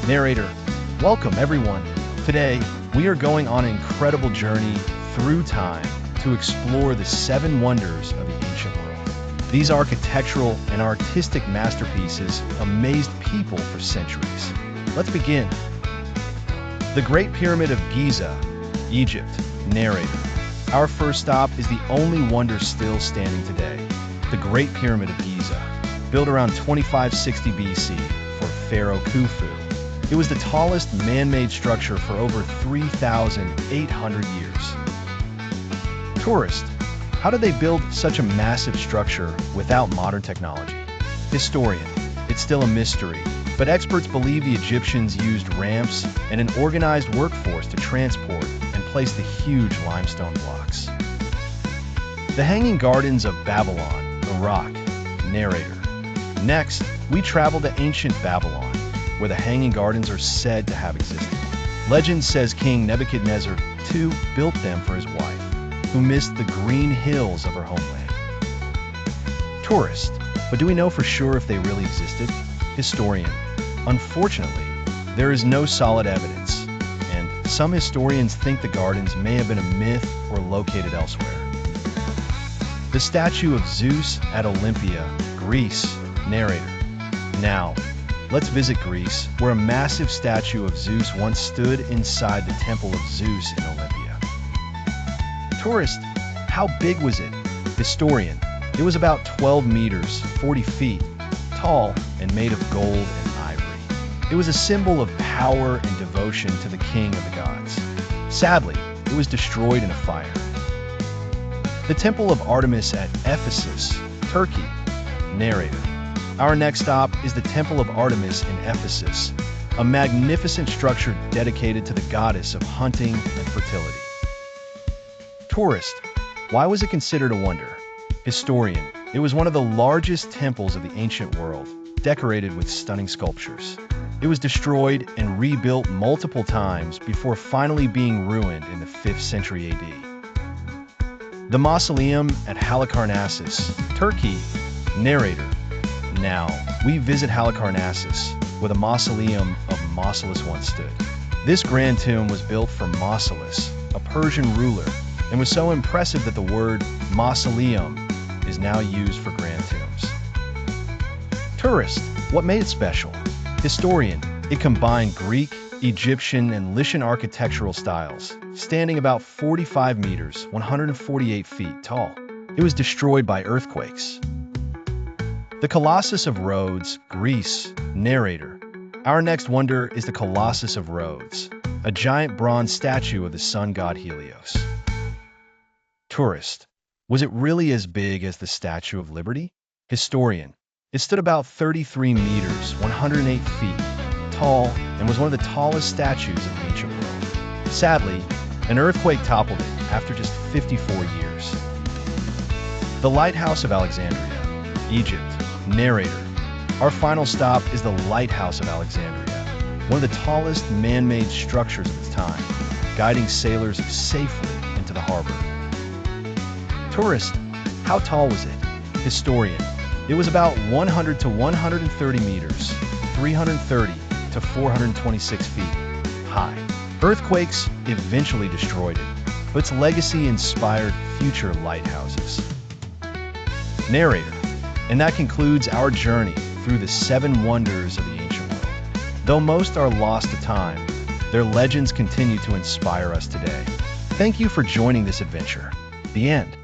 Narrator, welcome everyone. Today, we are going on an incredible journey through time to explore the 7 wonders of the ancient world. These architectural and artistic masterpieces amazed people for centuries. Let's begin. The Great Pyramid of Giza, Egypt. Narrator. Our first stop is the only wonder still standing today, the Great Pyramid of Giza, built around 2560 BC for Pharaoh Khufu. It was the tallest man-made structure for over 3,800 years. Tourist, how did they build such a massive structure without modern technology? Historian, it's still a mystery, but experts believe the Egyptians used ramps and an organized workforce to transport and place the huge limestone blocks. The Hanging Gardens of Babylon, Iraq. Narrator. Next, we travel to ancient Babylon, where the Hanging Gardens are said to have existed. Legend says King Nebuchadnezzar II built them for his wife, who missed the green hills of her homeland. Tourist, but do we know for sure if they really existed? Historian, unfortunately, there is no solid evidence, and some historians think the gardens may have been a myth or located elsewhere. The statue of Zeus at Olympia, Greece. Narrator. Now, let's visit Greece, where a massive statue of Zeus once stood inside the temple of Zeus in Olympia. Tourist, how big was it? Historian, it was about 12 meters, 40 feet, tall and made of gold and ivory. It was a symbol of power and devotion to the king of the gods. Sadly, it was destroyed in a fire. The Temple of Artemis at Ephesus, Turkey. Narrator. Our next stop is the Temple of Artemis in Ephesus, a magnificent structure dedicated to the goddess of hunting and fertility. Tourist, why was it considered a wonder? Historian, it was one of the largest temples of the ancient world, decorated with stunning sculptures. It was destroyed and rebuilt multiple times before finally being ruined in the 5th century AD. The Mausoleum at Halicarnassus, Turkey. Narrator. Now, we visit Halicarnassus, where the mausoleum of Mausolus once stood. This grand tomb was built for Mausolus, a Persian ruler, and was so impressive that the word mausoleum is now used for grand tombs. Tourist, what made it special? Historian, it combined Greek, Egyptian, and Lycian architectural styles, standing about 45 meters, 148 feet tall. It was destroyed by earthquakes. The Colossus of Rhodes, Greece. Narrator. Our next wonder is the Colossus of Rhodes, a giant bronze statue of the sun god Helios. Tourist. Was it really as big as the Statue of Liberty? Historian. It stood about 33 meters, 108 feet, tall, and was one of the tallest statues of the ancient world. Sadly, an earthquake toppled it after just 54 years. The Lighthouse of Alexandria, Egypt. Narrator. Our final stop is the Lighthouse of Alexandria, one of the tallest man-made structures of its time, guiding sailors safely into the harbor. Tourist, how tall was it? Historian, it was about 100 to 130 meters, 330 to 426 feet high. Earthquakes eventually destroyed it, but its legacy inspired future lighthouses. Narrator. And that concludes our journey through the 7 wonders of the ancient world. Though most are lost to time, their legends continue to inspire us today. Thank you for joining this adventure. The end.